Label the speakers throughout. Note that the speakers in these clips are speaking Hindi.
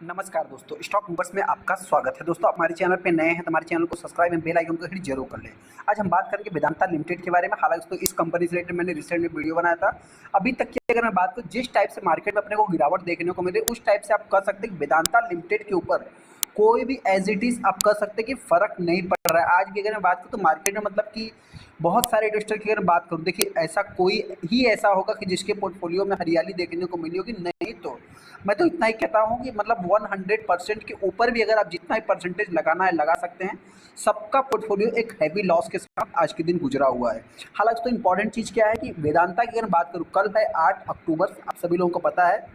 Speaker 1: नमस्कार दोस्तों, स्टॉक मूवर्स में आपका स्वागत है। दोस्तों, आप हमारे चैनल पे नए हैं तो हमारे चैनल को सब्सक्राइब एंड बेल आइकन को हिट जरूर कर लें। आज हम बात करेंगे वेदांता लिमिटेड के बारे में। हालांकि दोस्तों, इस कंपनी से रिलेटेड मैंने रिसेंट में वीडियो बनाया था। अभी तक की अगर मैं बात करूँ, जिस टाइप से मार्केट में अपने को गिरावट देखने को मिले, उस टाइप से आप कह सकते हैं वेदांता लिमिटेड के ऊपर कोई भी एज इट इज आप कह सकते हैं कि फर्क नहीं पड़ रहा है। आज भी अगर मैं बात करूँ तो मार्केट में मतलब कि बहुत सारे इन्वेस्टर की अगर बात करूँ, देखिए ऐसा कोई ही ऐसा होगा कि जिसके पोर्टफोलियो में हरियाली देखने को मिली होगी, नहीं तो मैं तो इतना ही कहता हूँ कि मतलब 100% के ऊपर भी अगर आप जितना ही परसेंटेज लगाना है लगा सकते हैं। सबका पोर्टफोलियो एक हैवी लॉस के साथ आज के दिन गुजरा हुआ है। हालांकि तो इंपॉर्टेंट चीज़ क्या है कि वेदांता की अगर बात करूँ, कल है 8 अक्टूबर, आप सभी लोगों को पता है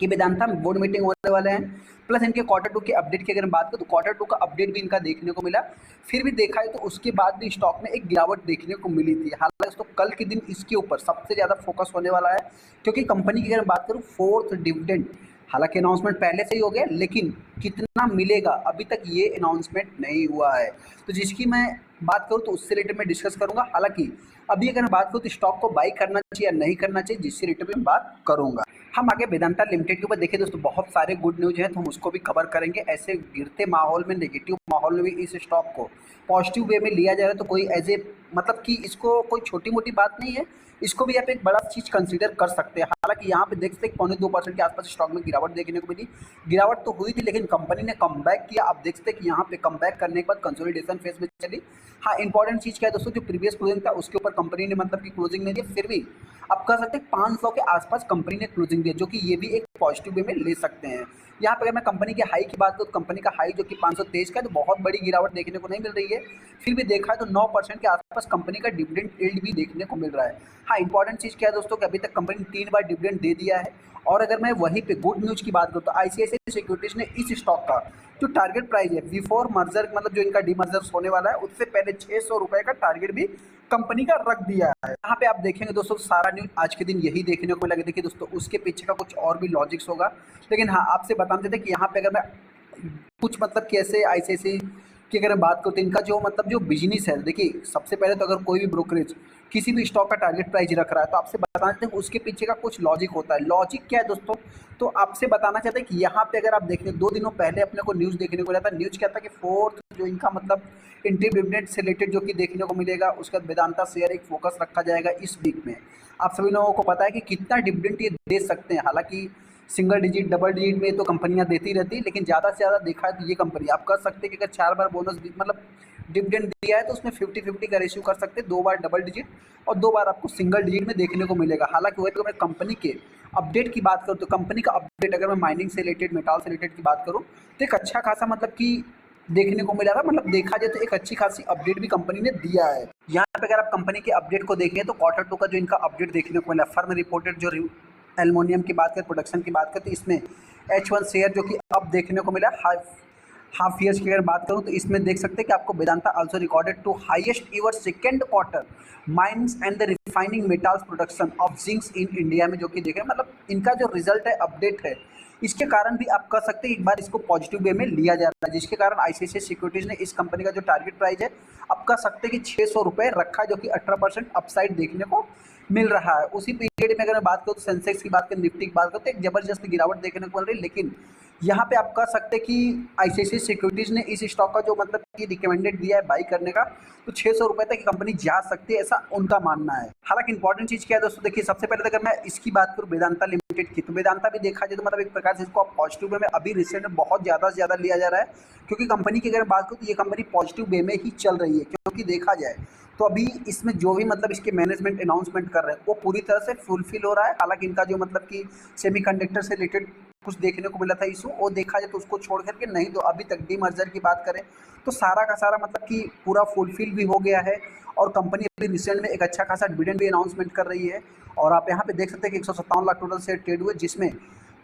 Speaker 1: कि वेदांता में बोर्ड मीटिंग होने वाले हैं। प्लस इनके Q2 के अपडेट की अगर बात करूँ तो Q2 का अपडेट भी इनका देखने को मिला। फिर भी देखा है तो उसके बाद भी स्टॉक में एक गिरावट देखने को मिली थी। हालांकि तो कल के दिन इसके ऊपर सबसे ज़्यादा फोकस होने वाला है, क्योंकि कंपनी की अगर बात करूँ फोर्थ डिविडेंड, हालांकि अनाउंसमेंट पहले से ही हो गया, लेकिन कितना मिलेगा अभी तक ये अनाउंसमेंट नहीं हुआ है। तो जिसकी मैं बात करूँ तो उससे रिलेटेड मैं डिस्कस करूंगा। हालांकि अभी अगर मैं बात करूँ तो स्टॉक को बाई करना चाहिए या नहीं करना चाहिए, जिससे रिलेटेड मैं बात करूंगा। हम आगे वेदांता लिमिटेड के ऊपर देखिए दोस्तों, बहुत सारे गुड न्यूज हैं तो हम उसको भी कवर करेंगे। ऐसे गिरते माहौल में, नेगेटिव माहौल में भी इस स्टॉक को पॉजिटिव वे में लिया जा रहा है, तो कोई एज ए मतलब कि इसको कोई छोटी मोटी बात नहीं है। इसको भी आप एक बड़ा चीज़ कंसीडर कर सकते हैं। हालांकि यहाँ पे देख सकते हैं 0.2% के आसपास स्टॉक में गिरावट देखने को मिली। गिरावट तो हुई थी, लेकिन कंपनी ने कमबैक किया। आप देख सकते हैं कि यहाँ पे कमबैक करने के बाद कंसोलिडेशन फेज में चली। हाँ, इंपॉर्टेंट चीज़ क्या है दोस्तों, जो प्रीवियस क्लोजिंग था उसके ऊपर कंपनी ने मतलब कि क्लोजिंग नहीं दिया, फिर भी आप कह सकते हैं 500 के आसपास कंपनी ने क्लोजिंग दिया, जो कि ये भी एक पॉजिटिव वे में ले सकते हैं। यहाँ पे अगर मैं कंपनी के हाई की बात करूँ तो कंपनी का हाई जो कि 523 का है, तो बहुत बड़ी गिरावट देखने को नहीं मिल रही है। फिर भी देखा है तो 9% के आसपास कंपनी का डिविडेंड यील्ड भी देखने को मिल रहा है। हाँ, इंपॉर्टेंट चीज़ क्या है दोस्तों कि अभी तक कंपनी ने 3 बार डिविडेंड दे दिया है। और अगर मैं वहीं पे गुड न्यूज़ की बात करूँ तो आईसीआईसीआई सिक्योरिटीज ने इस स्टॉक का जो टारगेट प्राइस है बिफोर मर्जर, मतलब जो इनका डीमर्जर होने वाला है, उससे पहले 600 रुपये का टारगेट भी कंपनी का रख दिया है। यहाँ पे आप देखेंगे दोस्तों, सारा न्यूज आज के दिन यही देखने को लगे। देखिए दोस्तों, उसके पीछे का कुछ और भी लॉजिक्स होगा, लेकिन हाँ आपसे बता देते कि यहाँ पे अगर मैं कुछ मतलब कैसे आईसीआईसीआई की अगर मैं बात करूँ तो इनका जो मतलब जो बिजनेस है, देखिए सबसे पहले तो अगर कोई भी ब्रोकरेज किसी भी स्टॉक का टारगेट प्राइस रख रहा है तो आपसे बता देते हैं उसके पीछे का कुछ लॉजिक होता है। लॉजिक क्या है दोस्तों, तो आपसे बताना चाहते हैं कि यहाँ पे अगर आप देखें 2 दिनों पहले अपने को न्यूज़ देखने को मिला था। न्यूज़ क्या था कि फोर्थ जो इनका मतलब इंट्री डिविडेंड से रिलेटेड जो कि देखने को मिलेगा, उसका वेदांता शेयर एक फोकस रखा जाएगा इस वीक में। आप सभी लोगों को पता है कि कितना डिविडेंड ये दे सकते हैं। हालांकि सिंगल डिजिट डबल डिजिट में तो कंपनियां देती रहती, लेकिन ज़्यादा से ज़्यादा देखा है तो ये कंपनी आप कर सकते हैं कि अगर 4 बार बोनस मतलब डिविडेंड दिया है तो उसमें 50-50 का रेशियो कर सकते हैं। 2 बार डबल डिजिट और 2 बार आपको सिंगल डिजिट में देखने को मिलेगा। हालांकि वही तो मैं कंपनी के अपडेट की बात करूँ तो कंपनी का अपडेट अगर मैं माइनिंग से रिलेटेड, मेटाल से रिलेटेड की बात करूँ तो एक अच्छा खासा मतलब कि देखने को मिला था। मतलब देखा जाए तो एक अच्छी खासी अपडेट भी कंपनी ने दिया है। यहाँ पे अगर आप कंपनी के अपडेट को देखें तो Q2 का जो इनका अपडेट देखने को मिला, फर्म रिपोर्टेड जो एल्युमिनियम की बात करें, प्रोडक्शन की बात करें, तो इसमें H1 शेयर जो कि अब देखने को मिला हाफ ईयर्स की अगर बात करूं तो इसमें देख सकते हैं कि आपको Vedanta also recorded to highest ever second quarter mines and the refining metals production of zincs in India में, जो कि देख रहे हैं मतलब इनका जो रिजल्ट है, अपडेट है, इसके कारण भी आप कह सकते हैं एक बार इसको पॉजिटिव वे में लिया जा रहा है, जिसके कारण आईसीआईसीआई सिक्योरिटीज ने इस कंपनी का जो टारगेट प्राइस है आप कह सकते हैं कि 600 रुपये रखा है, जो कि 18% अपसाइड देखने को मिल रहा है। उसी पीरियड में अगर मैं बात करूँ तो सेंसेक्स की बात करें, निफ्टी की बात करते हैं, एक जबरदस्त गिरावट देखने को मिल रही है। लेकिन यहाँ पे आप कह सकते हैं कि आईसीआईसीआई सिक्योरिटीज ने इस स्टॉक का जो मतलब कि रिकमेंडेड दिया है बाई करने का, तो 600 रुपये तक कंपनी जा सकती है, ऐसा उनका मानना है। हालांकि इंपॉर्टेंट चीज़ क्या है दोस्तों, देखिए सबसे पहले अगर मैं इसकी बात करूँ वेदांता लिमिटेड की, तो वेदांता भी देखा जाए तो मतलब एक प्रकार से इसको आप पॉजिटिव वे में अभी रिसेंट में बहुत ज़्यादा से ज़्यादा लिया जा रहा है, क्योंकि कंपनी की अगर बात करूँ तो ये कंपनी पॉजिटिव वे में ही चल रही है। क्योंकि देखा जाए तो अभी इसमें जो भी मतलब इसके मैनेजमेंट अनाउंसमेंट कर रहे हैं वो पूरी तरह से फुलफिल हो रहा है। हालांकि इनका जो मतलब कि सेमीकंडक्टर से रिलेटेड कुछ देखने को मिला था इशू, वो देखा जाए तो उसको छोड़ करके, नहीं तो अभी तक डीमर्जर की बात करें तो सारा का सारा मतलब कि पूरा फुलफिल भी हो गया है। और कंपनी अभी रिसेंट में एक अच्छा खासा डिविडेंड भी अनाउंसमेंट कर रही है। और आप यहाँ पे देख सकते हैं कि 157 लाख टोटल शेयर ट्रेड हुए, जिसमें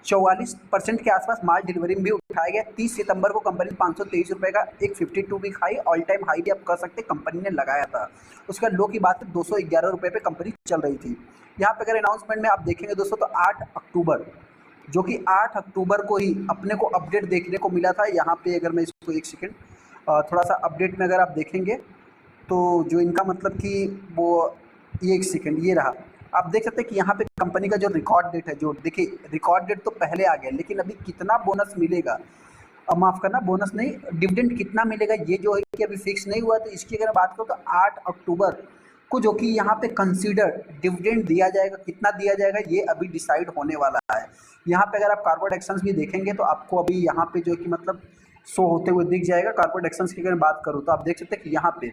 Speaker 1: 44% के आसपास माल डिलीवरी भी उठाया गया। 30 सितंबर को कंपनी ने 523 रुपये का एक 52 week high, all time high भी आप कह सकते हैं कंपनी ने लगाया था। उसका लो की बात है 211 रुपये पे कंपनी चल रही थी। यहाँ पे अगर अनाउंसमेंट में आप देखेंगे दोस्तों तो 8 अक्टूबर, जो कि 8 अक्टूबर को ही अपने को अपडेट देखने को मिला था। यहाँ पे अगर मैं इसको एक सेकेंड थोड़ा सा अपडेट में अगर आप देखेंगे तो जो इनका मतलब कि वो ये एक सेकेंड ये रहा, आप देख सकते हैं कि यहाँ पे कंपनी का जो रिकॉर्ड डेट है, जो देखिए रिकॉर्ड डेट तो पहले आ गया, लेकिन अभी कितना बोनस मिलेगा, माफ़ करना बोनस नहीं, डिविडेंड कितना मिलेगा ये जो है कि अभी फिक्स नहीं हुआ। तो इसकी अगर बात करो तो 8 अक्टूबर को जो कि यहाँ पे कंसीडर डिविडेंड दिया जाएगा, कितना दिया जाएगा ये अभी डिसाइड होने वाला है। यहाँ पे अगर आप कॉर्पोरेट एक्शंस भी देखेंगे तो आपको अभी यहाँ पे जो कि मतलब शो होते हुए दिख जाएगा। कॉर्पोरेट एक्शंस की अगर बात करूँ तो आप देख सकते हैं कि यहाँ पे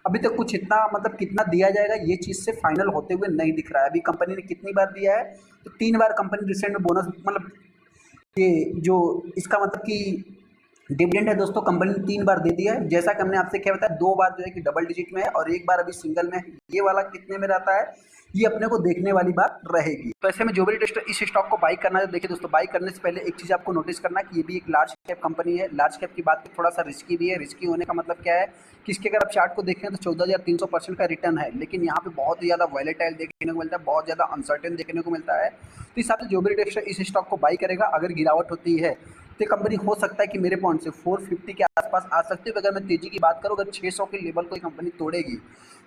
Speaker 1: अभी तक कुछ इतना मतलब कितना दिया जाएगा ये चीज़ से फाइनल होते हुए नहीं दिख रहा है। अभी कंपनी ने कितनी बार दिया है, तो 3 बार कंपनी रिसेंट में बोनस मतलब ये जो इसका मतलब कि डिविडेंड है दोस्तों, कंपनी ने 3 बार दे दिया है। जैसा कि हमने आपसे क्या बताया, 2 बार जो है कि डबल डिजिट में है और 1 बार अभी सिंगल में है। ये वाला कितने में रहता है ये अपने को देखने वाली बात रहेगी। तो ऐसे में जो भी टेस्टर इस स्टॉक को बाई करना है, देखिए दोस्तों बाई करने से पहले एक चीज़ आपको नोटिस करना है कि ये भी एक लार्ज कैप कंपनी है। लार्ज कैप की बात थोड़ा सा रिस्की भी है। रिस्की होने का मतलब क्या है कि इसके अगर आप चार्ट को देखें तो 14,300% का रिटर्न है, लेकिन यहाँ पे बहुत ही ज़्यादा वॉलेटाइल देखने को मिलता है, बहुत ज़्यादा अनसर्टेन देखने को मिलता है। तो इस हिसाब से जो भी टेस्टर इस स्टॉक को बाई करेगा, अगर गिरावट होती है तो कंपनी हो सकता है कि मेरे पॉइंट से 450 के आसपास आ सकती है। अगर मैं तेजी की बात करूँ, अगर 600 के लेवल को कंपनी तोड़ेगी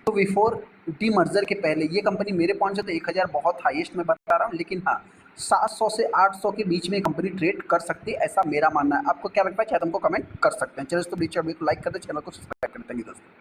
Speaker 1: तो बिफोर डी मर्जर के पहले ये कंपनी मेरे पॉइंट से तो 1000 बहुत हाईएस्ट में बता रहा हूँ, लेकिन हाँ 700 से 800 के बीच में कंपनी ट्रेड कर सकती है, ऐसा मेरा मानना है। आपको क्या लगता है, शायद हमको कमेंट कर सकते हैं। चलो दोस्तों वीडियो को लाइक कर दे, चैनल को सब्सक्राइब कर देंगे दोस्तों।